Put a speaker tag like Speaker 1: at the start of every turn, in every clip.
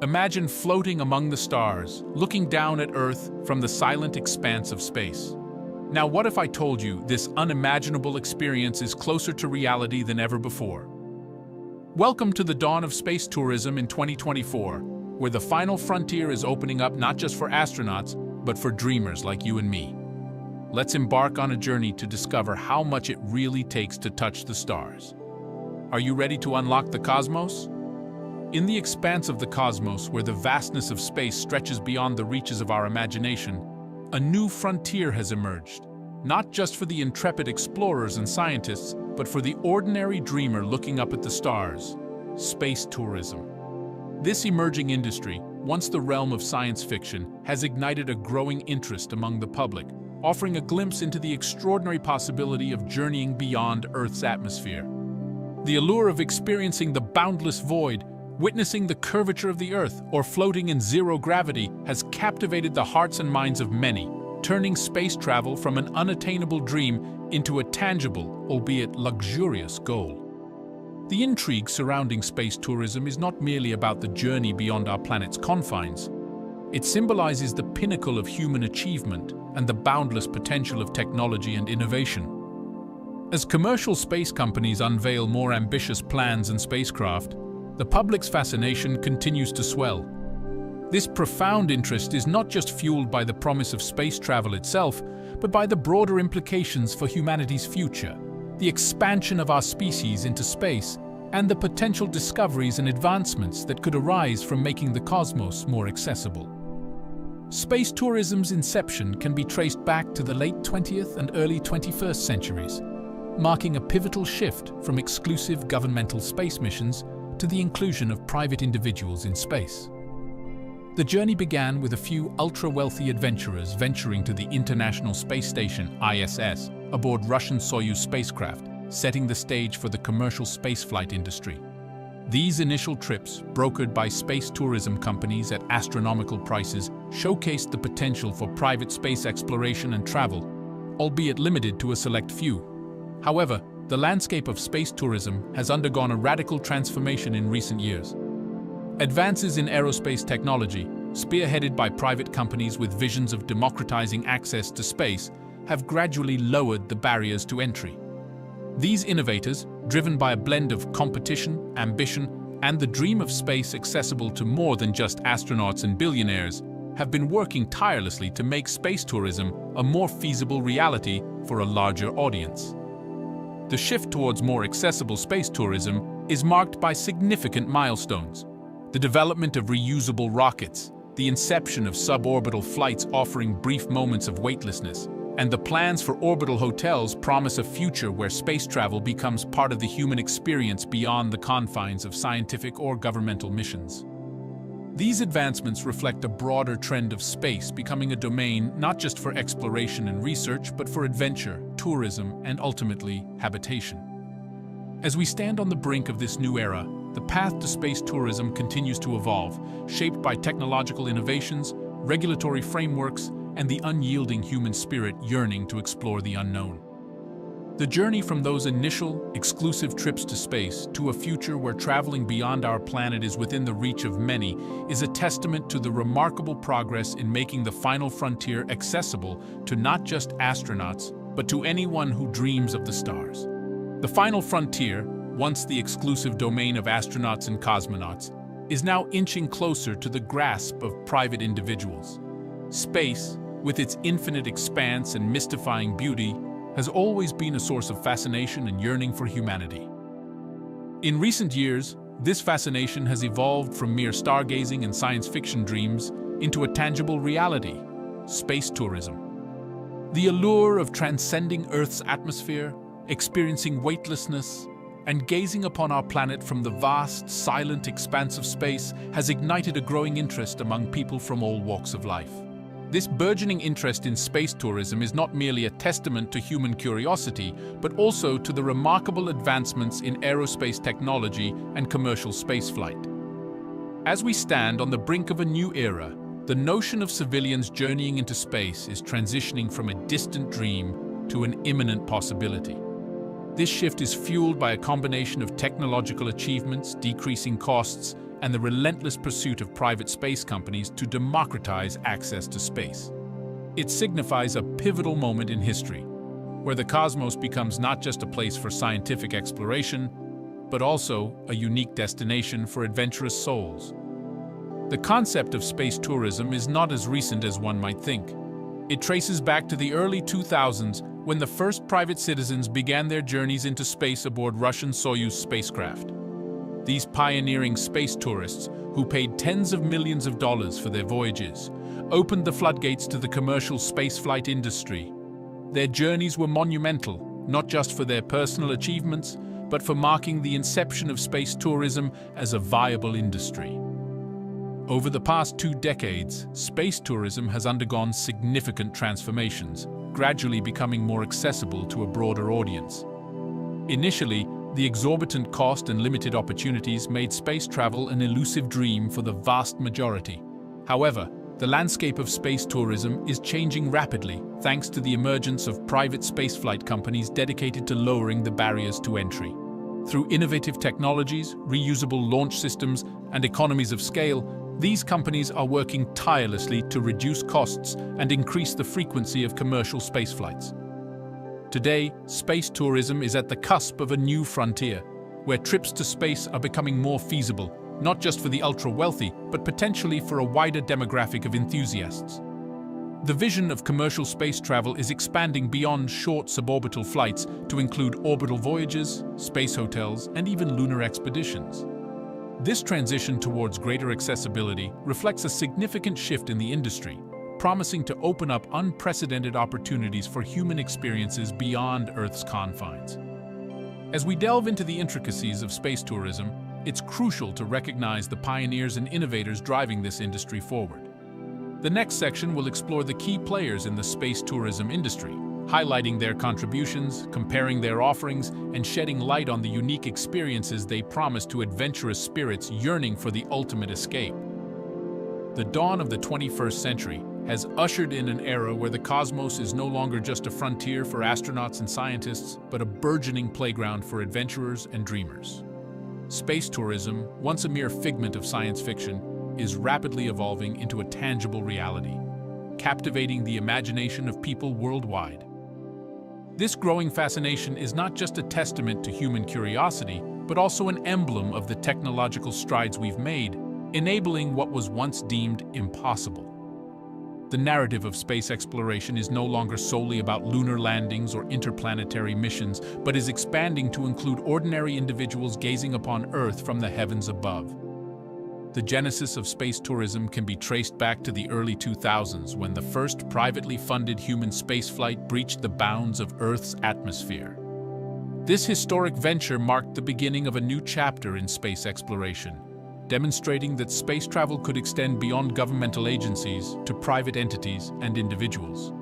Speaker 1: Imagine floating among the stars, looking down at Earth from the silent expanse of space. Now, what if I told you this unimaginable experience is closer to reality than ever before? Welcome to the dawn of space tourism in 2024, where the final frontier is opening up not just for astronauts, but for dreamers like you and me. Let's embark on a journey to discover how much it really takes to touch the stars. Are you ready to unlock the cosmos? In the expanse of the cosmos, where the vastness of space stretches beyond the reaches of our imagination, a new frontier has emerged, not just for the intrepid explorers and scientists, but for the ordinary dreamer looking up at the stars: space tourism. This emerging industry, once the realm of science fiction, has ignited a growing interest among the public, offering a glimpse into the extraordinary possibility of journeying beyond Earth's atmosphere. The allure of experiencing the boundless void, witnessing the curvature of the Earth, or floating in zero gravity has captivated the hearts and minds of many, turning space travel from an unattainable dream into a tangible, albeit luxurious, goal. The intrigue surrounding space tourism is not merely about the journey beyond our planet's confines. It symbolizes the pinnacle of human achievement and the boundless potential of technology and innovation. As commercial space companies unveil more ambitious plans and spacecraft, the public's fascination continues to swell. This profound interest is not just fueled by the promise of space travel itself, but by the broader implications for humanity's future, the expansion of our species into space, and the potential discoveries and advancements that could arise from making the cosmos more accessible. Space tourism's inception can be traced back to the late 20th and early 21st centuries, marking a pivotal shift from exclusive governmental space missions to the inclusion of private individuals in space. The journey began with a few ultra-wealthy adventurers venturing to the International Space Station (ISS) aboard Russian Soyuz spacecraft, setting the stage for the commercial spaceflight industry. These initial trips, brokered by space tourism companies at astronomical prices, showcased the potential for private space exploration and travel, albeit limited to a select few. However, the landscape of space tourism has undergone a radical transformation in recent years. Advances in aerospace technology, spearheaded by private companies with visions of democratizing access to space, have gradually lowered the barriers to entry. These innovators, driven by a blend of competition, ambition, and the dream of space accessible to more than just astronauts and billionaires, have been working tirelessly to make space tourism a more feasible reality for a larger audience. The shift towards more accessible space tourism is marked by significant milestones. The development of reusable rockets, the inception of suborbital flights offering brief moments of weightlessness, and the plans for orbital hotels promise a future where space travel becomes part of the human experience beyond the confines of scientific or governmental missions. These advancements reflect a broader trend of space becoming a domain not just for exploration and research, but for adventure, tourism, and ultimately, habitation. As we stand on the brink of this new era, the path to space tourism continues to evolve, shaped by technological innovations, regulatory frameworks, and the unyielding human spirit yearning to explore the unknown. The journey from those initial, exclusive trips to space to a future where traveling beyond our planet is within the reach of many is a testament to the remarkable progress in making the final frontier accessible to not just astronauts, but to anyone who dreams of the stars. The final frontier, once the exclusive domain of astronauts and cosmonauts, is now inching closer to the grasp of private individuals. Space, with its infinite expanse and mystifying beauty, has always been a source of fascination and yearning for humanity. In recent years, this fascination has evolved from mere stargazing and science fiction dreams into a tangible reality: space tourism. The allure of transcending Earth's atmosphere, experiencing weightlessness, and gazing upon our planet from the vast, silent expanse of space has ignited a growing interest among people from all walks of life. This burgeoning interest in space tourism is not merely a testament to human curiosity, but also to the remarkable advancements in aerospace technology and commercial spaceflight. As we stand on the brink of a new era, the notion of civilians journeying into space is transitioning from a distant dream to an imminent possibility. This shift is fueled by a combination of technological achievements, decreasing costs, and the relentless pursuit of private space companies to democratize access to space. It signifies a pivotal moment in history, where the cosmos becomes not just a place for scientific exploration, but also a unique destination for adventurous souls. The concept of space tourism is not as recent as one might think. It traces back to the early 2000s when the first private citizens began their journeys into space aboard Russian Soyuz spacecraft. These pioneering space tourists, who paid tens of millions of dollars for their voyages, opened the floodgates to the commercial spaceflight industry. Their journeys were monumental, not just for their personal achievements, but for marking the inception of space tourism as a viable industry. Over the past 2 decades, space tourism has undergone significant transformations, gradually becoming more accessible to a broader audience. Initially, the exorbitant cost and limited opportunities made space travel an elusive dream for the vast majority. However, the landscape of space tourism is changing rapidly thanks to the emergence of private spaceflight companies dedicated to lowering the barriers to entry. Through innovative technologies, reusable launch systems, and economies of scale, these companies are working tirelessly to reduce costs and increase the frequency of commercial spaceflights. Today, space tourism is at the cusp of a new frontier, where trips to space are becoming more feasible, not just for the ultra-wealthy, but potentially for a wider demographic of enthusiasts. The vision of commercial space travel is expanding beyond short suborbital flights to include orbital voyages, space hotels, and even lunar expeditions. This transition towards greater accessibility reflects a significant shift in the industry, promising to open up unprecedented opportunities for human experiences beyond Earth's confines. As we delve into the intricacies of space tourism, it's crucial to recognize the pioneers and innovators driving this industry forward. The next section will explore the key players in the space tourism industry, highlighting their contributions, comparing their offerings, and shedding light on the unique experiences they promise to adventurous spirits yearning for the ultimate escape. The dawn of the 21st century has ushered in an era where the cosmos is no longer just a frontier for astronauts and scientists, but a burgeoning playground for adventurers and dreamers. Space tourism, once a mere figment of science fiction, is rapidly evolving into a tangible reality, captivating the imagination of people worldwide. This growing fascination is not just a testament to human curiosity, but also an emblem of the technological strides we've made, enabling what was once deemed impossible. The narrative of space exploration is no longer solely about lunar landings or interplanetary missions, but is expanding to include ordinary individuals gazing upon Earth from the heavens above. The genesis of space tourism can be traced back to the early 2000s when the first privately funded human spaceflight breached the bounds of Earth's atmosphere. This historic venture marked the beginning of a new chapter in space exploration, demonstrating that space travel could extend beyond governmental agencies to private entities and individuals.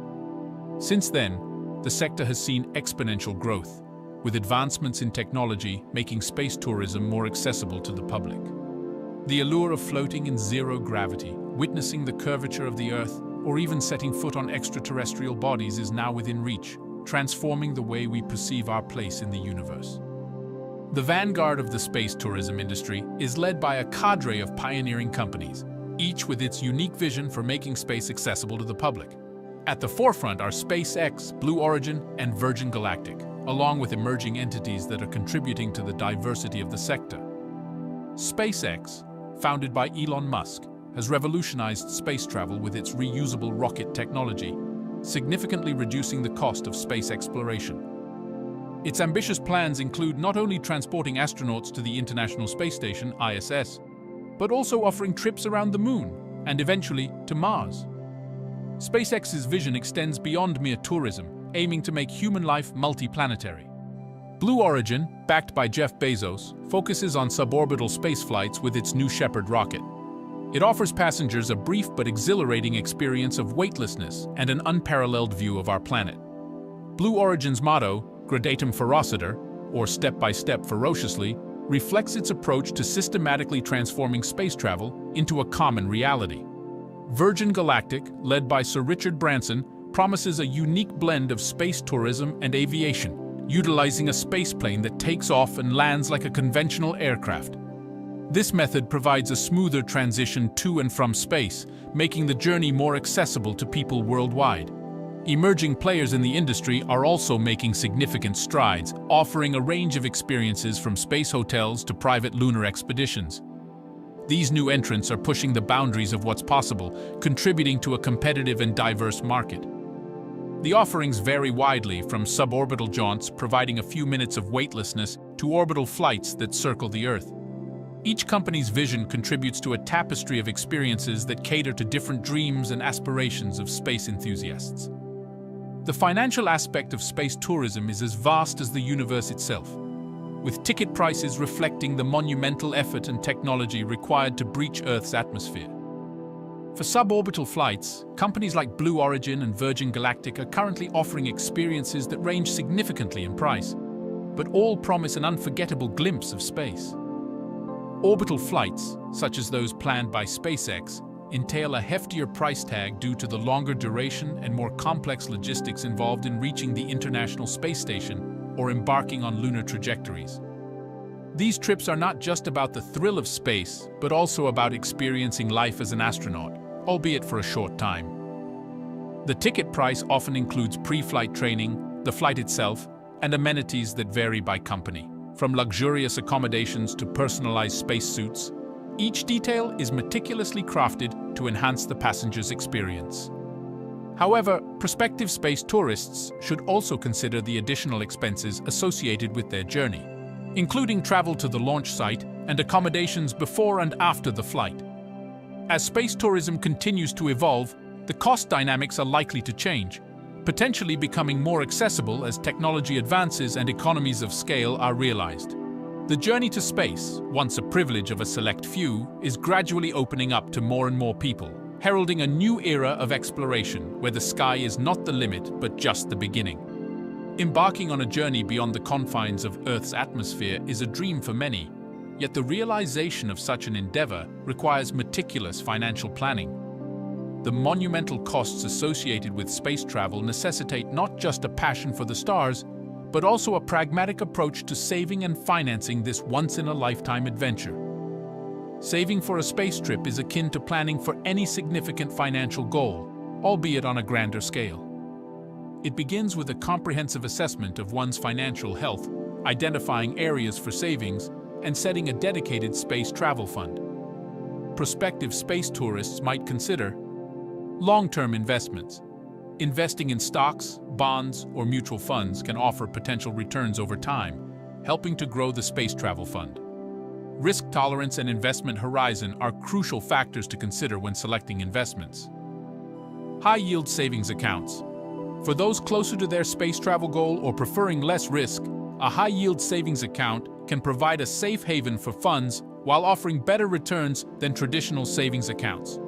Speaker 1: Since then, the sector has seen exponential growth, with advancements in technology making space tourism more accessible to the public. The allure of floating in zero gravity, witnessing the curvature of the Earth, or even setting foot on extraterrestrial bodies is now within reach, transforming the way we perceive our place in the universe. The vanguard of the space tourism industry is led by a cadre of pioneering companies, each with its unique vision for making space accessible to the public. At the forefront are SpaceX, Blue Origin, and Virgin Galactic, along with emerging entities that are contributing to the diversity of the sector. SpaceX, founded by Elon Musk, has revolutionized space travel with its reusable rocket technology, significantly reducing the cost of space exploration. Its ambitious plans include not only transporting astronauts to the International Space Station, ISS, but also offering trips around the Moon and eventually to Mars. SpaceX's vision extends beyond mere tourism, aiming to make human life multi-planetary. Blue Origin, backed by Jeff Bezos, focuses on suborbital spaceflights with its New Shepard rocket. It offers passengers a brief but exhilarating experience of weightlessness and an unparalleled view of our planet. Blue Origin's motto, Gradatum Ferociter, or Step by Step Ferociously, reflects its approach to systematically transforming space travel into a common reality. Virgin Galactic, led by Sir Richard Branson, promises a unique blend of space tourism and aviation, utilizing a spaceplane that takes off and lands like a conventional aircraft. This method provides a smoother transition to and from space, making the journey more accessible to people worldwide. Emerging players in the industry are also making significant strides, offering a range of experiences from space hotels to private lunar expeditions. These new entrants are pushing the boundaries of what's possible, contributing to a competitive and diverse market. The offerings vary widely, from suborbital jaunts providing a few minutes of weightlessness to orbital flights that circle the Earth. Each company's vision contributes to a tapestry of experiences that cater to different dreams and aspirations of space enthusiasts. The financial aspect of space tourism is as vast as the universe itself, with ticket prices reflecting the monumental effort and technology required to breach Earth's atmosphere. For suborbital flights, companies like Blue Origin and Virgin Galactic are currently offering experiences that range significantly in price, but all promise an unforgettable glimpse of space. Orbital flights, such as those planned by SpaceX, entail a heftier price tag due to the longer duration and more complex logistics involved in reaching the International Space Station or embarking on lunar trajectories. These trips are not just about the thrill of space, but also about experiencing life as an astronaut, albeit for a short time. The ticket price often includes pre-flight training, the flight itself, and amenities that vary by company. From luxurious accommodations to personalized spacesuits, each detail is meticulously crafted to enhance the passenger's experience. However, prospective space tourists should also consider the additional expenses associated with their journey, including travel to the launch site and accommodations before and after the flight. As space tourism continues to evolve, the cost dynamics are likely to change, potentially becoming more accessible as technology advances and economies of scale are realized. The journey to space, once a privilege of a select few, is gradually opening up to more and more people, heralding a new era of exploration where the sky is not the limit but just the beginning. Embarking on a journey beyond the confines of Earth's atmosphere is a dream for many, yet the realization of such an endeavor requires meticulous financial planning. The monumental costs associated with space travel necessitate not just a passion for the stars, but also a pragmatic approach to saving and financing this once-in-a-lifetime adventure. Saving for a space trip is akin to planning for any significant financial goal, albeit on a grander scale. It begins with a comprehensive assessment of one's financial health, identifying areas for savings, and setting a dedicated space travel fund. Prospective space tourists might consider long-term investments. Investing in stocks, bonds, or mutual funds can offer potential returns over time, helping to grow the space travel fund. Risk tolerance and investment horizon are crucial factors to consider when selecting investments. High-yield savings accounts. For those closer to their space travel goal or preferring less risk, a high-yield savings account can provide a safe haven for funds while offering better returns than traditional savings accounts.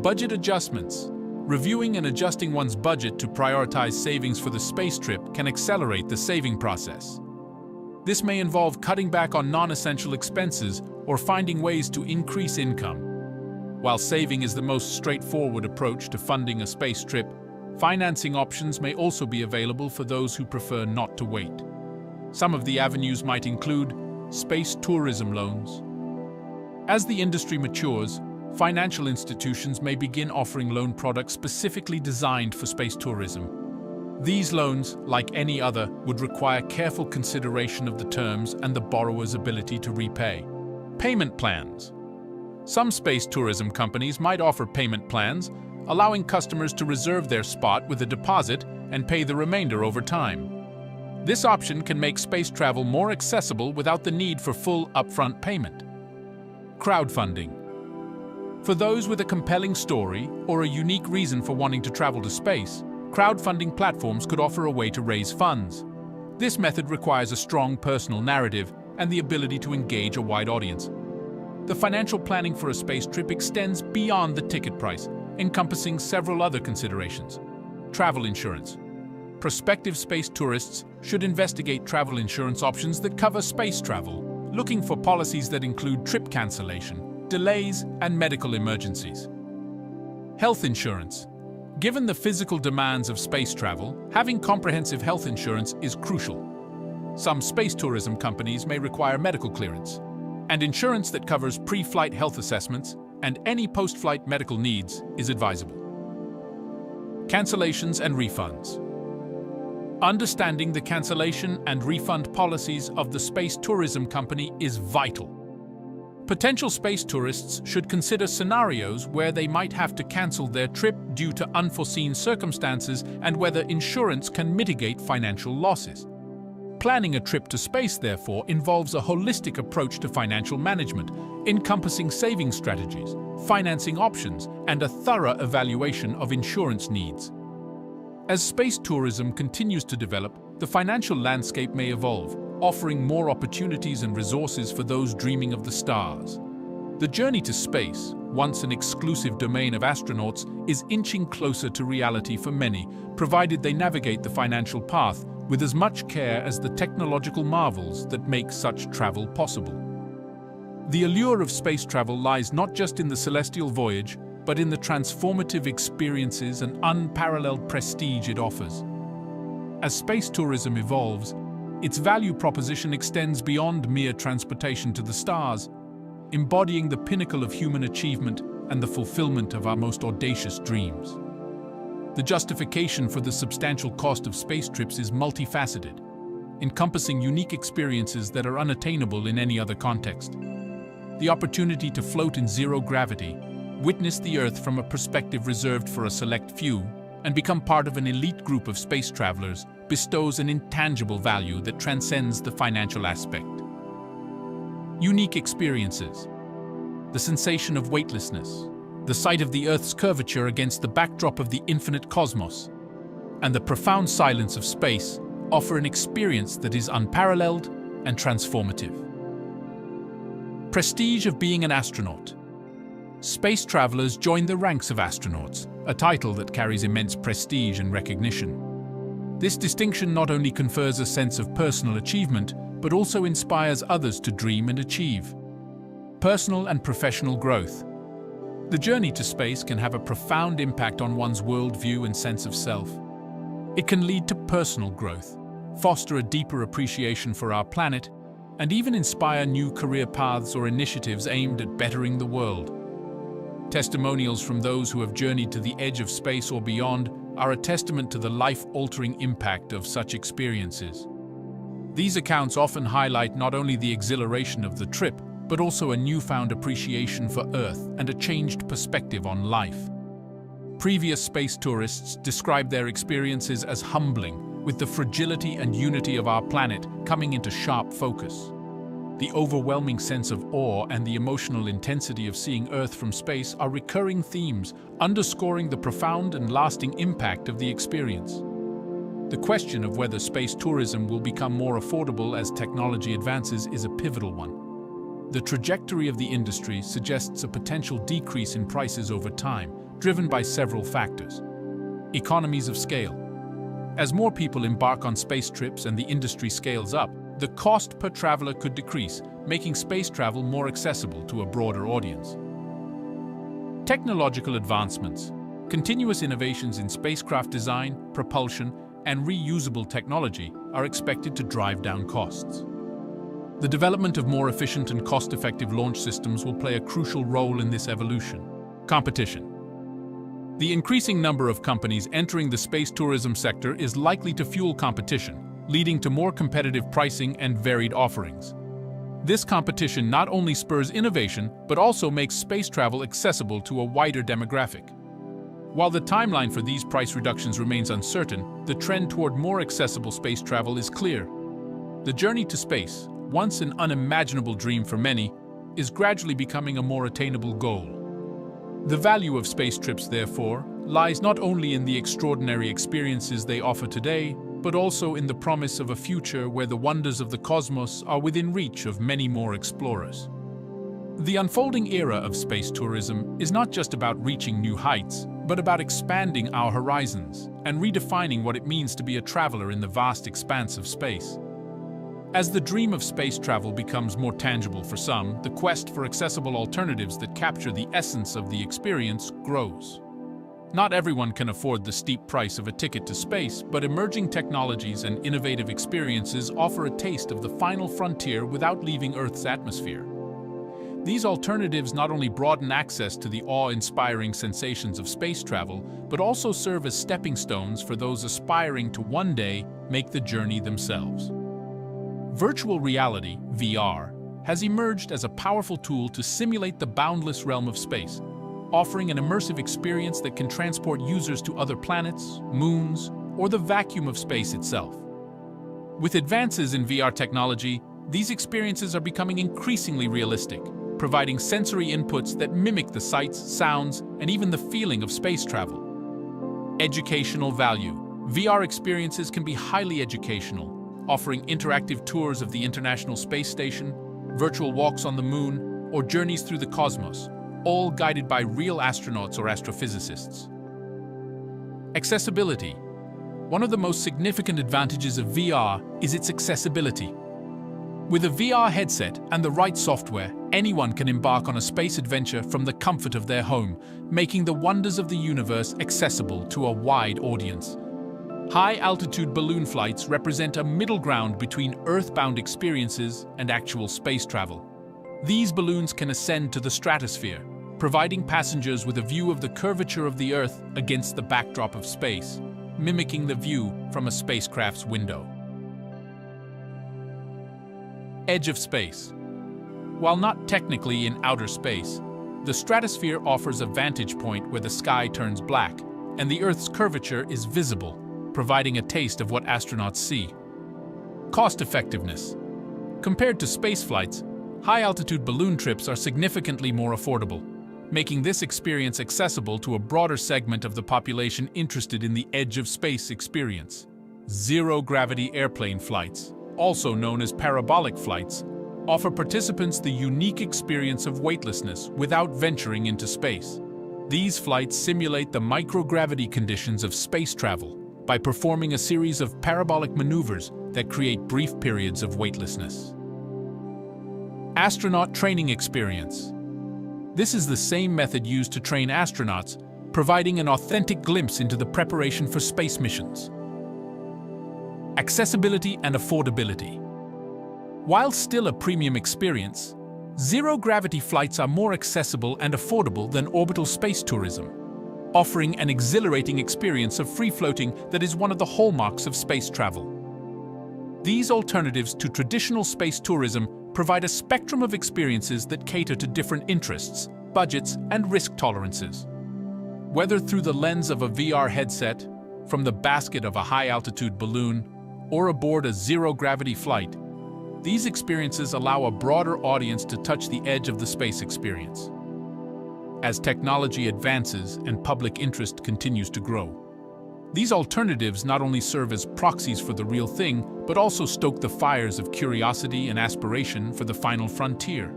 Speaker 1: Budget adjustments. Reviewing and adjusting one's budget to prioritize savings for the space trip can accelerate the saving process. This may involve cutting back on non-essential expenses or finding ways to increase income. While saving is the most straightforward approach to funding a space trip, financing options may also be available for those who prefer not to wait. Some of the avenues might include space tourism loans. As the industry matures, financial institutions may begin offering loan products specifically designed for space tourism. These loans, like any other, would require careful consideration of the terms and the borrower's ability to repay. Payment plans. Some space tourism companies might offer payment plans, allowing customers to reserve their spot with a deposit and pay the remainder over time. This option can make space travel more accessible without the need for full upfront payment. Crowdfunding. For those with a compelling story or a unique reason for wanting to travel to space, crowdfunding platforms could offer a way to raise funds. This method requires a strong personal narrative and the ability to engage a wide audience. The financial planning for a space trip extends beyond the ticket price, encompassing several other considerations. Travel insurance. Prospective space tourists should investigate travel insurance options that cover space travel, looking for policies that include trip cancellation, delays, and medical emergencies. Health insurance. Given the physical demands of space travel, having comprehensive health insurance is crucial. Some space tourism companies may require medical clearance. And insurance that covers pre-flight health assessments and any post-flight medical needs is advisable. Cancellations and refunds. Understanding the cancellation and refund policies of the space tourism company is vital. Potential space tourists should consider scenarios where they might have to cancel their trip due to unforeseen circumstances and whether insurance can mitigate financial losses. Planning a trip to space, therefore, involves a holistic approach to financial management, encompassing saving strategies, financing options, and a thorough evaluation of insurance needs. As space tourism continues to develop, the financial landscape may evolve, offering more opportunities and resources for those dreaming of the stars. The journey to space, once an exclusive domain of astronauts, is inching closer to reality for many, provided they navigate the financial path with as much care as the technological marvels that make such travel possible. The allure of space travel lies not just in the celestial voyage, but in the transformative experiences and unparalleled prestige it offers. As space tourism evolves, its value proposition extends beyond mere transportation to the stars, embodying the pinnacle of human achievement and the fulfillment of our most audacious dreams. The justification for the substantial cost of space trips is multifaceted, encompassing unique experiences that are unattainable in any other context. The opportunity to float in zero gravity, witness the Earth from a perspective reserved for a select few, and become part of an elite group of space travelers bestows an intangible value that transcends the financial aspect. Unique experiences. The sensation of weightlessness, the sight of the Earth's curvature against the backdrop of the infinite cosmos, and the profound silence of space offer an experience that is unparalleled and transformative. Prestige of being an astronaut. Space travelers join the ranks of astronauts, a title that carries immense prestige and recognition. This distinction not only confers a sense of personal achievement, but also inspires others to dream and achieve. Personal and professional growth. The journey to space can have a profound impact on one's worldview and sense of self. It can lead to personal growth, foster a deeper appreciation for our planet, and even inspire new career paths or initiatives aimed at bettering the world. Testimonials from those who have journeyed to the edge of space or beyond are a testament to the life-altering impact of such experiences. These accounts often highlight not only the exhilaration of the trip, but also a newfound appreciation for Earth and a changed perspective on life. Previous space tourists described their experiences as humbling, with the fragility and unity of our planet coming into sharp focus. The overwhelming sense of awe and the emotional intensity of seeing Earth from space are recurring themes, underscoring the profound and lasting impact of the experience. The question of whether space tourism will become more affordable as technology advances is a pivotal one. The trajectory of the industry suggests a potential decrease in prices over time, driven by several factors. Economies of scale. As more people embark on space trips and the industry scales up, the cost per traveler could decrease, making space travel more accessible to a broader audience. Technological advancements. Continuous innovations in spacecraft design, propulsion, and reusable technology are expected to drive down costs. The development of more efficient and cost-effective launch systems will play a crucial role in this evolution. Competition. The increasing number of companies entering the space tourism sector is likely to fuel competition, leading to more competitive pricing and varied offerings. This competition not only spurs innovation, but also makes space travel accessible to a wider demographic. While the timeline for these price reductions remains uncertain, the trend toward more accessible space travel is clear. The journey to space, once an unimaginable dream for many, is gradually becoming a more attainable goal. The value of space trips, therefore, lies not only in the extraordinary experiences they offer today, but also in the promise of a future where the wonders of the cosmos are within reach of many more explorers. The unfolding era of space tourism is not just about reaching new heights, but about expanding our horizons and redefining what it means to be a traveler in the vast expanse of space. As the dream of space travel becomes more tangible for some, the quest for accessible alternatives that capture the essence of the experience grows. Not everyone can afford the steep price of a ticket to space, but emerging technologies and innovative experiences offer a taste of the final frontier without leaving Earth's atmosphere. These alternatives not only broaden access to the awe-inspiring sensations of space travel, but also serve as stepping stones for those aspiring to one day make the journey themselves. Virtual reality, VR, has emerged as a powerful tool to simulate the boundless realm of space, offering an immersive experience that can transport users to other planets, moons, or the vacuum of space itself. With advances in VR technology, these experiences are becoming increasingly realistic, providing sensory inputs that mimic the sights, sounds, and even the feeling of space travel. Educational value. VR experiences can be highly educational, offering interactive tours of the International Space Station, virtual walks on the moon, or journeys through the cosmos, all guided by real astronauts or astrophysicists. Accessibility. One of the most significant advantages of VR is its accessibility. With a VR headset and the right software, anyone can embark on a space adventure from the comfort of their home, making the wonders of the universe accessible to a wide audience. High-altitude balloon flights represent a middle ground between Earth-bound experiences and actual space travel. These balloons can ascend to the stratosphere, providing passengers with a view of the curvature of the Earth against the backdrop of space, mimicking the view from a spacecraft's window. Edge of space. While not technically in outer space, the stratosphere offers a vantage point where the sky turns black and the Earth's curvature is visible, providing a taste of what astronauts see. Cost-effectiveness. Compared to space flights, high-altitude balloon trips are significantly more affordable, making this experience accessible to a broader segment of the population interested in the edge of space experience. Zero-gravity airplane flights, also known as parabolic flights, offer participants the unique experience of weightlessness without venturing into space. These flights simulate the microgravity conditions of space travel by performing a series of parabolic maneuvers that create brief periods of weightlessness. Astronaut training experience. This is the same method used to train astronauts, providing an authentic glimpse into the preparation for space missions. Accessibility and affordability. While still a premium experience, zero-gravity flights are more accessible and affordable than orbital space tourism, offering an exhilarating experience of free-floating that is one of the hallmarks of space travel. These alternatives to traditional space tourism provide a spectrum of experiences that cater to different interests, budgets, and risk tolerances. Whether through the lens of a VR headset, from the basket of a high-altitude balloon, or aboard a zero-gravity flight, these experiences allow a broader audience to touch the edge of the space experience. As technology advances and public interest continues to grow, these alternatives not only serve as proxies for the real thing, but also stoke the fires of curiosity and aspiration for the final frontier.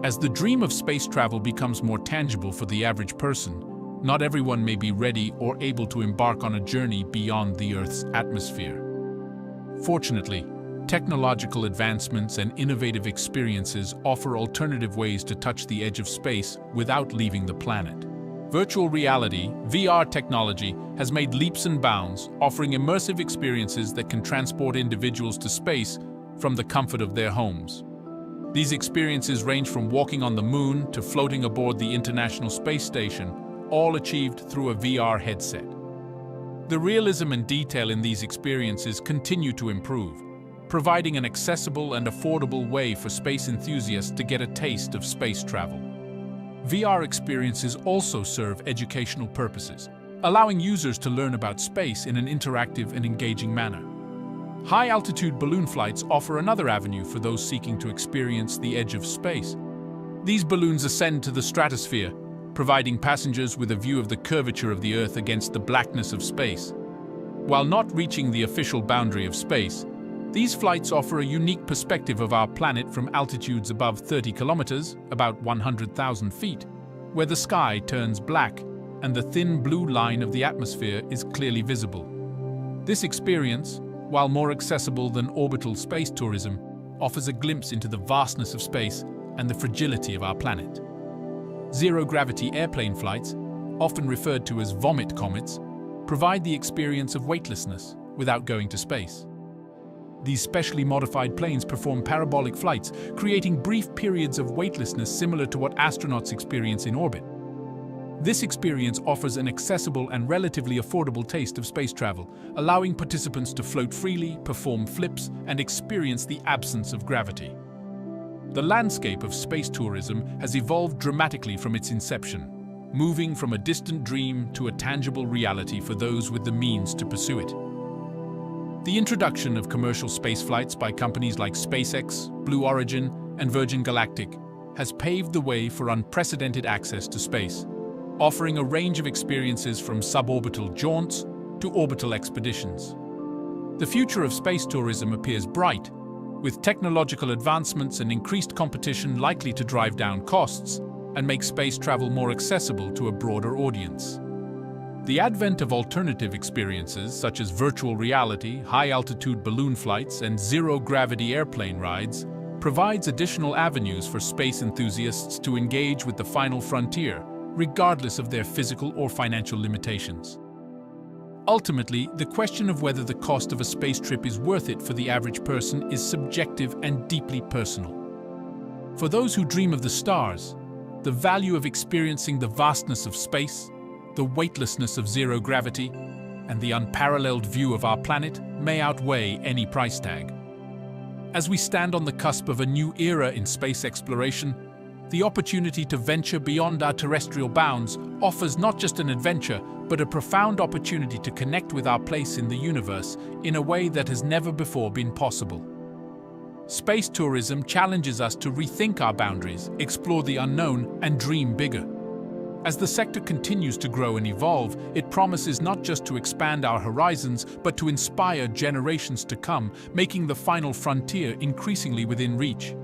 Speaker 1: As the dream of space travel becomes more tangible for the average person, not everyone may be ready or able to embark on a journey beyond the Earth's atmosphere. Fortunately, technological advancements and innovative experiences offer alternative ways to touch the edge of space without leaving the planet. Virtual reality, VR technology, has made leaps and bounds, offering immersive experiences that can transport individuals to space from the comfort of their homes. These experiences range from walking on the moon to floating aboard the International Space Station, all achieved through a VR headset. The realism and detail in these experiences continue to improve, providing an accessible and affordable way for space enthusiasts to get a taste of space travel. VR experiences also serve educational purposes, allowing users to learn about space in an interactive and engaging manner. High-altitude balloon flights offer another avenue for those seeking to experience the edge of space. These balloons ascend to the stratosphere, providing passengers with a view of the curvature of the Earth against the blackness of space. While not reaching the official boundary of space, these flights offer a unique perspective of our planet from altitudes above 30 kilometers, about 100,000 feet, where the sky turns black and the thin blue line of the atmosphere is clearly visible. This experience, while more accessible than orbital space tourism, offers a glimpse into the vastness of space and the fragility of our planet. Zero-gravity airplane flights, often referred to as vomit comets, provide the experience of weightlessness without going to space. These specially modified planes perform parabolic flights, creating brief periods of weightlessness similar to what astronauts experience in orbit. This experience offers an accessible and relatively affordable taste of space travel, allowing participants to float freely, perform flips, and experience the absence of gravity. The landscape of space tourism has evolved dramatically from its inception, moving from a distant dream to a tangible reality for those with the means to pursue it. The introduction of commercial spaceflights by companies like SpaceX, Blue Origin, and Virgin Galactic has paved the way for unprecedented access to space, offering a range of experiences from suborbital jaunts to orbital expeditions. The future of space tourism appears bright, with technological advancements and increased competition likely to drive down costs and make space travel more accessible to a broader audience. The advent of alternative experiences such as virtual reality, high-altitude balloon flights, and zero-gravity airplane rides provides additional avenues for space enthusiasts to engage with the final frontier, regardless of their physical or financial limitations. Ultimately, the question of whether the cost of a space trip is worth it for the average person is subjective and deeply personal. For those who dream of the stars, the value of experiencing the vastness of space, the weightlessness of zero gravity, and the unparalleled view of our planet may outweigh any price tag. As we stand on the cusp of a new era in space exploration, the opportunity to venture beyond our terrestrial bounds offers not just an adventure, but a profound opportunity to connect with our place in the universe in a way that has never before been possible. Space tourism challenges us to rethink our boundaries, explore the unknown, and dream bigger. As the sector continues to grow and evolve, it promises not just to expand our horizons, but to inspire generations to come, making the final frontier increasingly within reach.